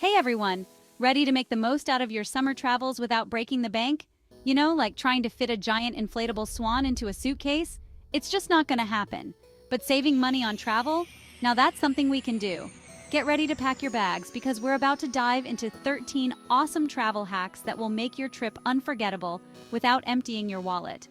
Hey everyone! Ready to make the most out of your summer travels without breaking the bank? You know, like trying to fit a giant inflatable swan into a suitcase? It's just not gonna happen. But saving money on travel? Now that's something we can do. Get ready to pack your bags because we're about to dive into 13 awesome travel hacks that will make your trip unforgettable without emptying your wallet.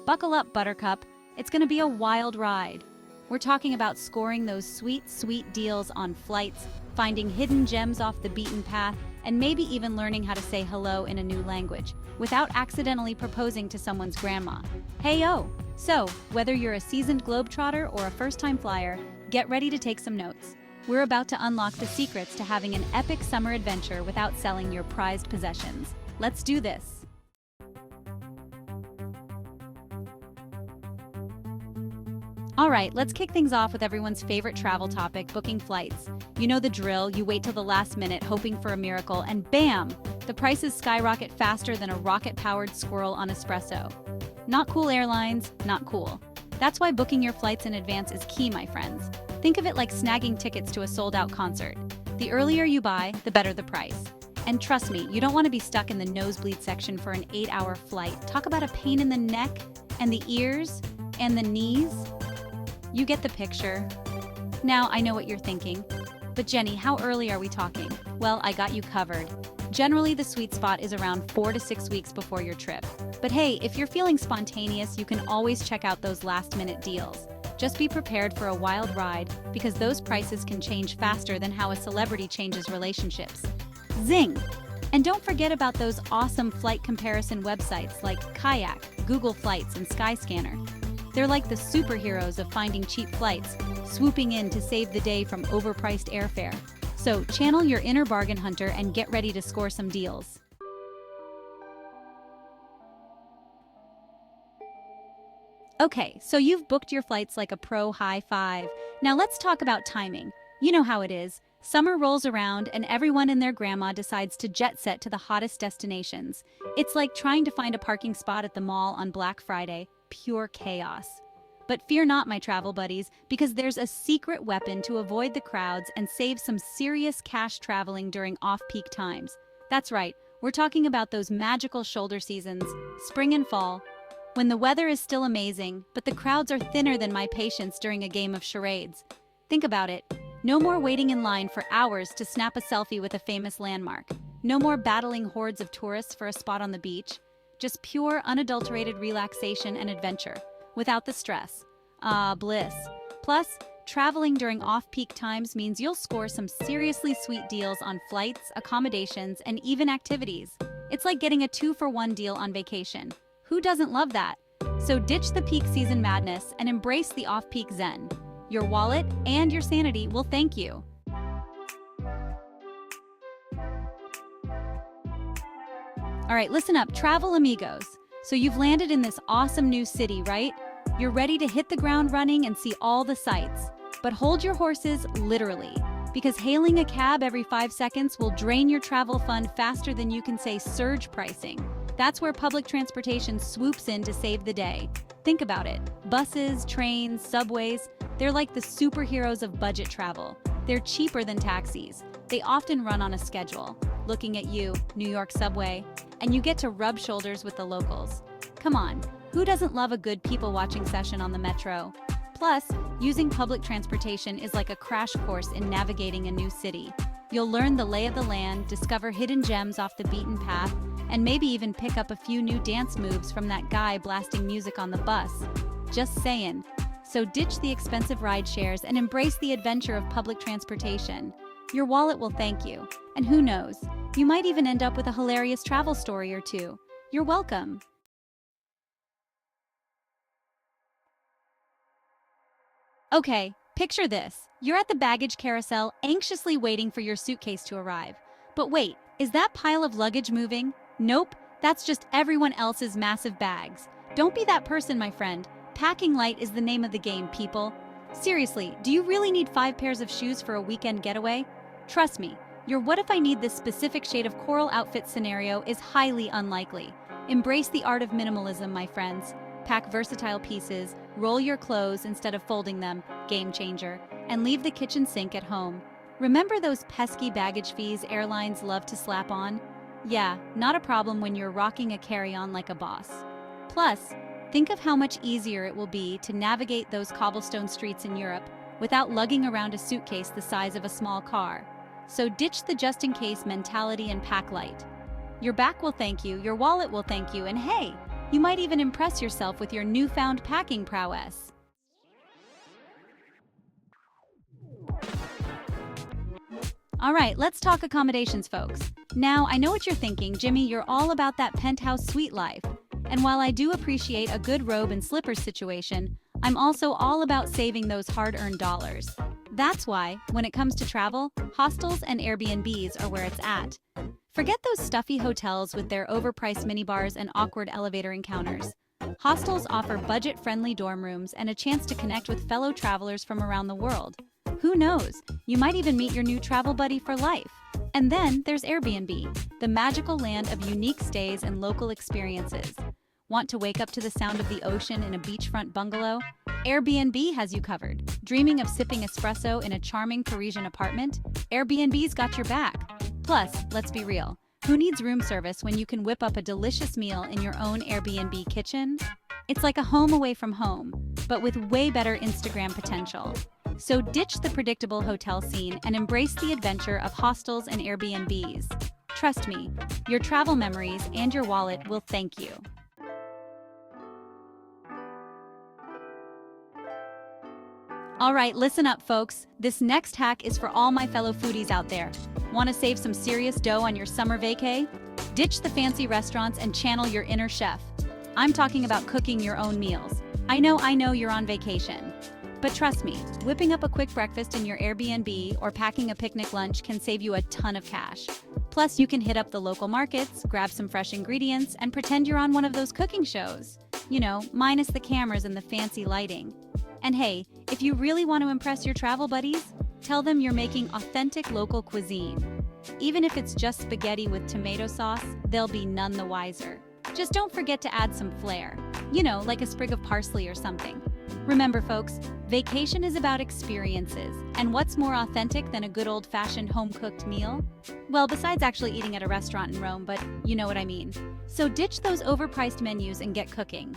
Buckle up, Buttercup. It's gonna be a wild ride. We're talking about scoring those sweet, sweet deals on flights, finding hidden gems off the beaten path, and maybe even learning how to say hello in a new language without accidentally proposing to someone's grandma. Hey-o! So, whether you're a seasoned globetrotter or a first-time flyer, get ready to take some notes. We're about to unlock the secrets to having an epic summer adventure without selling your prized possessions. Let's do this! All right, let's kick things off with everyone's favorite travel topic, booking flights. You know the drill, you wait till the last minute hoping for a miracle, and bam! The prices skyrocket faster than a rocket-powered squirrel on espresso. Not cool, airlines, not cool. That's why booking your flights in advance is key, my friends. Think of it like snagging tickets to a sold-out concert. The earlier you buy, the better the price. And trust me, you don't want to be stuck in the nosebleed section for an 8-hour flight. Talk about a pain in the neck, and the ears, and the knees. You get the picture. Now, I know what you're thinking. But Jenny, how early are we talking? Well, I got you covered. Generally, the sweet spot is around 4 to 6 weeks before your trip. But hey, if you're feeling spontaneous, you can always check out those last-minute deals. Just be prepared for a wild ride, because those prices can change faster than how a celebrity changes relationships. Zing! And don't forget about those awesome flight comparison websites like Kayak, Google Flights, and Skyscanner. They're like the superheroes of finding cheap flights, swooping in to save the day from overpriced airfare. So channel your inner bargain hunter and get ready to score some deals. Okay, so you've booked your flights like a pro. High five. Now let's talk about timing. You know how it is. Summer rolls around and everyone and their grandma decides to jet set to the hottest destinations. It's like trying to find a parking spot at the mall on Black Friday. Pure chaos. But fear not, my travel buddies, because there's a secret weapon to avoid the crowds and save some serious cash traveling during off-peak times. That's right, we're talking about those magical shoulder seasons, spring and fall, when the weather is still amazing, but the crowds are thinner than my patience during a game of charades. Think about it. No more waiting in line for hours to snap a selfie with a famous landmark. No more battling hordes of tourists for a spot on the beach. Just pure, unadulterated relaxation and adventure, without the stress. Ah, bliss. Plus, traveling during off-peak times means you'll score some seriously sweet deals on flights, accommodations, and even activities. It's like getting a 2-for-1 deal on vacation. Who doesn't love that? So ditch the peak season madness and embrace the off-peak zen. Your wallet and your sanity will thank you. All right, listen up, travel amigos. So you've landed in this awesome new city, right? You're ready to hit the ground running and see all the sights. But hold your horses literally, because hailing a cab every 5 seconds will drain your travel fund faster than you can say surge pricing. That's where public transportation swoops in to save the day. Think about it. Buses, trains, subways, they're like the superheroes of budget travel. They're cheaper than taxis. They often run on a schedule. Looking at you, New York subway, and you get to rub shoulders with the locals. Come on, who doesn't love a good people-watching session on the metro? Plus, using public transportation is like a crash course in navigating a new city. You'll learn the lay of the land, discover hidden gems off the beaten path, and maybe even pick up a few new dance moves from that guy blasting music on the bus. Just saying. So ditch the expensive ride shares and embrace the adventure of public transportation. Your wallet will thank you. And who knows, you might even end up with a hilarious travel story or two. You're welcome. Okay, picture this. You're at the baggage carousel, anxiously waiting for your suitcase to arrive. But wait, is that pile of luggage moving? Nope, that's just everyone else's massive bags. Don't be that person, my friend. Packing light is the name of the game, people. Seriously, do you really need 5 pairs of shoes for a weekend getaway? Trust me, your what if I need this specific shade of coral outfit scenario is highly unlikely. Embrace the art of minimalism, my friends. Pack versatile pieces, roll your clothes instead of folding them, game changer, and leave the kitchen sink at home. Remember those pesky baggage fees airlines love to slap on? Yeah, not a problem when you're rocking a carry-on like a boss. Plus, think of how much easier it will be to navigate those cobblestone streets in Europe without lugging around a suitcase the size of a small car. So ditch the just-in-case mentality and pack light. Your back will thank you, your wallet will thank you, and hey, you might even impress yourself with your newfound packing prowess. All right, let's talk accommodations, folks. Now, I know what you're thinking, Jimmy, you're all about that penthouse suite life. And while I do appreciate a good robe and slippers situation, I'm also all about saving those hard-earned dollars. That's why, when it comes to travel, hostels and Airbnbs are where it's at. Forget those stuffy hotels with their overpriced minibars and awkward elevator encounters. Hostels offer budget-friendly dorm rooms and a chance to connect with fellow travelers from around the world. Who knows? You might even meet your new travel buddy for life. And then there's Airbnb, the magical land of unique stays and local experiences. Want to wake up to the sound of the ocean in a beachfront bungalow? Airbnb has you covered. Dreaming of sipping espresso in a charming Parisian apartment? Airbnb's got your back. Plus, let's be real, who needs room service when you can whip up a delicious meal in your own Airbnb kitchen? It's like a home away from home, but with way better Instagram potential. So ditch the predictable hotel scene and embrace the adventure of hostels and Airbnbs. Trust me, your travel memories and your wallet will thank you. All right, listen up, folks. This next hack is for all my fellow foodies out there. Want to save some serious dough on your summer vacay? Ditch the fancy restaurants and channel your inner chef. I'm talking about cooking your own meals. I know you're on vacation. But trust me, whipping up a quick breakfast in your Airbnb or packing a picnic lunch can save you a ton of cash. Plus, you can hit up the local markets, grab some fresh ingredients, and pretend you're on one of those cooking shows. You know, minus the cameras and the fancy lighting. And hey, if you really want to impress your travel buddies, tell them you're making authentic local cuisine. Even if it's just spaghetti with tomato sauce, they'll be none the wiser. Just don't forget to add some flair. You know, like a sprig of parsley or something. Remember, folks, vacation is about experiences, and what's more authentic than a good old-fashioned home-cooked meal? Well, besides actually eating at a restaurant in Rome, but you know what I mean. So ditch those overpriced menus and get cooking.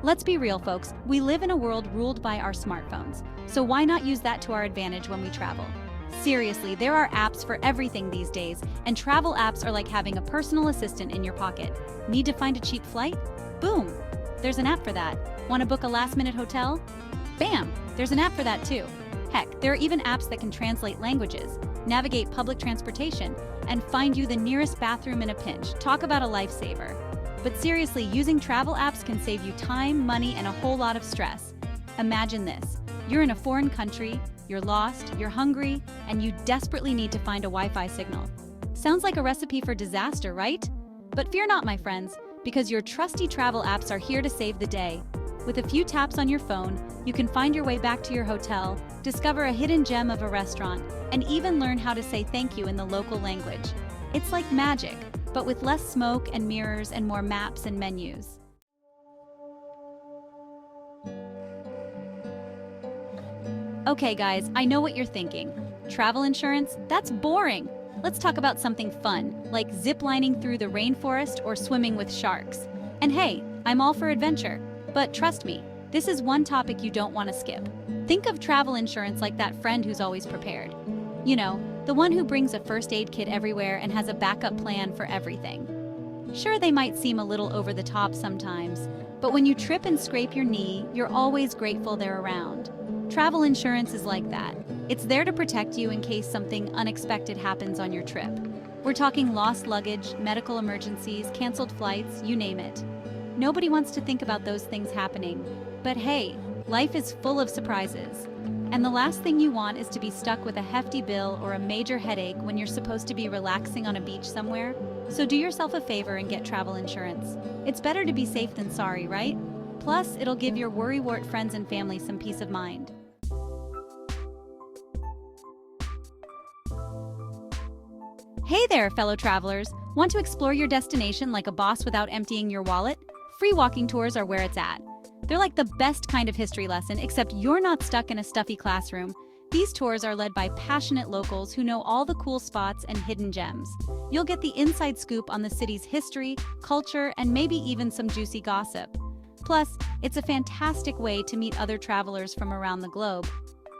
Let's be real, folks. We live in a world ruled by our smartphones, so why not use that to our advantage when we travel? Seriously, there are apps for everything these days, and travel apps are like having a personal assistant in your pocket. Need to find a cheap flight? Boom! There's an app for that. Want to book a last-minute hotel? Bam! There's an app for that too. Heck, there are even apps that can translate languages, navigate public transportation, and find you the nearest bathroom in a pinch. Talk about a lifesaver. But seriously, using travel apps can save you time, money, and a whole lot of stress. Imagine this. You're in a foreign country, you're lost, you're hungry, and you desperately need to find a Wi-Fi signal. Sounds like a recipe for disaster, right? But fear not, my friends, because your trusty travel apps are here to save the day. With a few taps on your phone, you can find your way back to your hotel, discover a hidden gem of a restaurant, and even learn how to say thank you in the local language. It's like magic, but with less smoke and mirrors and more maps and menus. Okay guys, I know what you're thinking. Travel insurance? That's boring. Let's talk about something fun, like ziplining through the rainforest or swimming with sharks. And hey, I'm all for adventure. But trust me, this is one topic you don't want to skip. Think of travel insurance like that friend who's always prepared. You know, the one who brings a first aid kit everywhere and has a backup plan for everything. Sure, they might seem a little over the top sometimes, but when you trip and scrape your knee, you're always grateful they're around. Travel insurance is like that. It's there to protect you in case something unexpected happens on your trip. We're talking lost luggage, medical emergencies, canceled flights, you name it. Nobody wants to think about those things happening. But hey, life is full of surprises. And the last thing you want is to be stuck with a hefty bill or a major headache when you're supposed to be relaxing on a beach somewhere. So do yourself a favor and get travel insurance. It's better to be safe than sorry, right? Plus, it'll give your worrywart friends and family some peace of mind. Hey there, fellow travelers! Want to explore your destination like a boss without emptying your wallet? Free walking tours are where it's at. They're like the best kind of history lesson, except you're not stuck in a stuffy classroom. These tours are led by passionate locals who know all the cool spots and hidden gems. You'll get the inside scoop on the city's history, culture, and maybe even some juicy gossip. Plus, it's a fantastic way to meet other travelers from around the globe.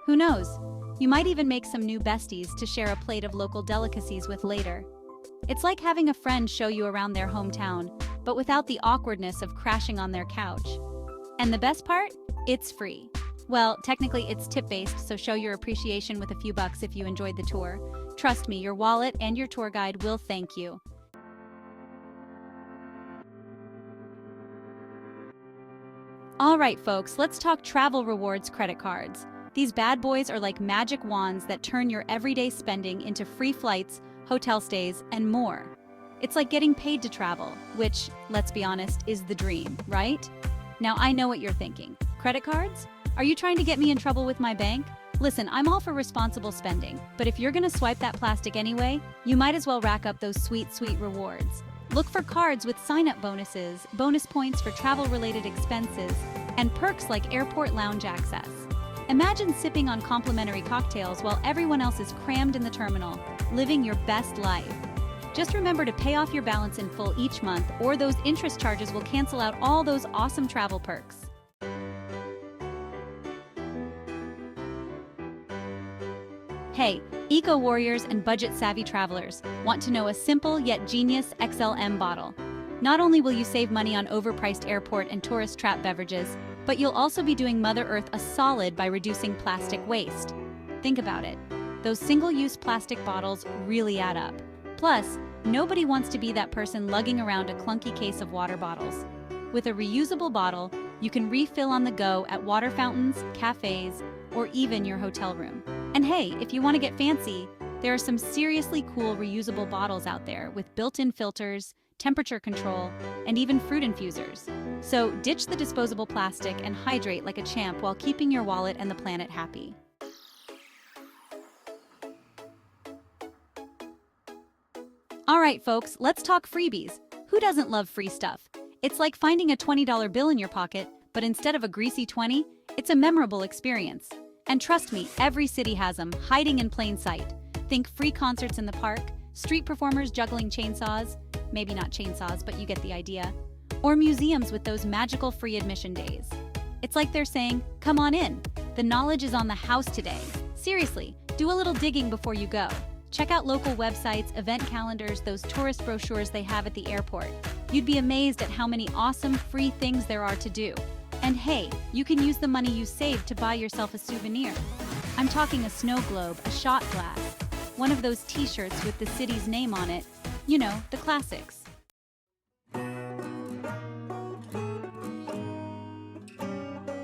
Who knows? You might even make some new besties to share a plate of local delicacies with later. It's like having a friend show you around their hometown, but without the awkwardness of crashing on their couch. And the best part? It's free. Well, technically it's tip-based, so show your appreciation with a few bucks if you enjoyed the tour. Trust me, your wallet and your tour guide will thank you. All right, folks, let's talk travel rewards credit cards. These bad boys are like magic wands that turn your everyday spending into free flights, hotel stays, and more. It's like getting paid to travel, which, let's be honest, is the dream, right? Now I know what you're thinking. Credit cards? Are you trying to get me in trouble with my bank? Listen, I'm all for responsible spending, but if you're gonna swipe that plastic anyway, you might as well rack up those sweet, sweet rewards. Look for cards with sign-up bonuses, bonus points for travel-related expenses, and perks like airport lounge access. Imagine sipping on complimentary cocktails while everyone else is crammed in the terminal, living your best life. Just remember to pay off your balance in full each month, or those interest charges will cancel out all those awesome travel perks. Hey, eco-warriors and budget-savvy travelers, want to know a simple yet genius XLM bottle? Not only will you save money on overpriced airport and tourist trap beverages, but you'll also be doing Mother Earth a solid by reducing plastic waste. Think about it. Those single-use plastic bottles really add up. Plus, nobody wants to be that person lugging around a clunky case of water bottles. With a reusable bottle, you can refill on the go at water fountains, cafes, or even your hotel room. And hey, if you want to get fancy, there are some seriously cool reusable bottles out there with built-in filters, temperature control, and even fruit infusers. So ditch the disposable plastic and hydrate like a champ while keeping your wallet and the planet happy. All right, folks, let's talk freebies. Who doesn't love free stuff? It's like finding a $20 bill in your pocket, but instead of a greasy 20, it's a memorable experience. And trust me, every city has them, hiding in plain sight. Think free concerts in the park, street performers juggling chainsaws, maybe not chainsaws, but you get the idea, or museums with those magical free admission days. It's like they're saying, come on in, the knowledge is on the house today. Seriously, do a little digging before you go. Check out local websites, event calendars, those tourist brochures they have at the airport. You'd be amazed at how many awesome free things there are to do. And hey, you can use the money you saved to buy yourself a souvenir. I'm talking a snow globe, a shot glass, one of those t-shirts with the city's name on it. You know, the classics.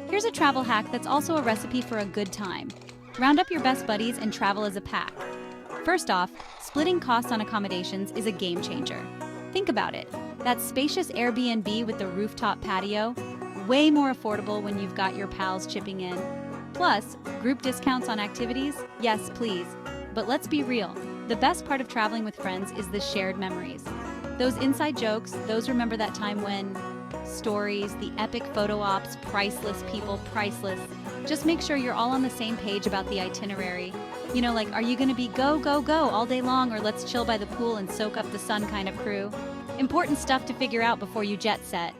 Here's a travel hack that's also a recipe for a good time. Round up your best buddies and travel as a pack. First off, splitting costs on accommodations is a game changer. Think about it. That spacious Airbnb with the rooftop patio, way more affordable when you've got your pals chipping in. Plus, group discounts on activities? Yes, please. But let's be real. The best part of traveling with friends is the shared memories. Those inside jokes, those remember that time when... Stories, the epic photo ops, priceless people, priceless. Just make sure you're all on the same page about the itinerary. You know, like, are you gonna be go, go, go all day long, or let's chill by the pool and soak up the sun kind of crew? Important stuff to figure out before you jet set.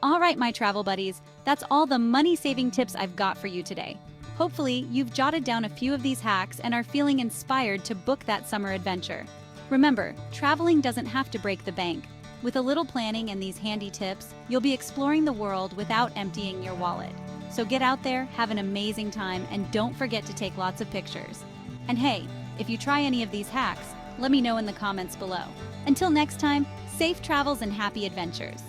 All right, my travel buddies, that's all the money-saving tips I've got for you today. Hopefully, you've jotted down a few of these hacks and are feeling inspired to book that summer adventure. Remember, traveling doesn't have to break the bank. With a little planning and these handy tips, you'll be exploring the world without emptying your wallet. So get out there, have an amazing time, and don't forget to take lots of pictures. And hey, if you try any of these hacks, let me know in the comments below. Until next time, safe travels and happy adventures.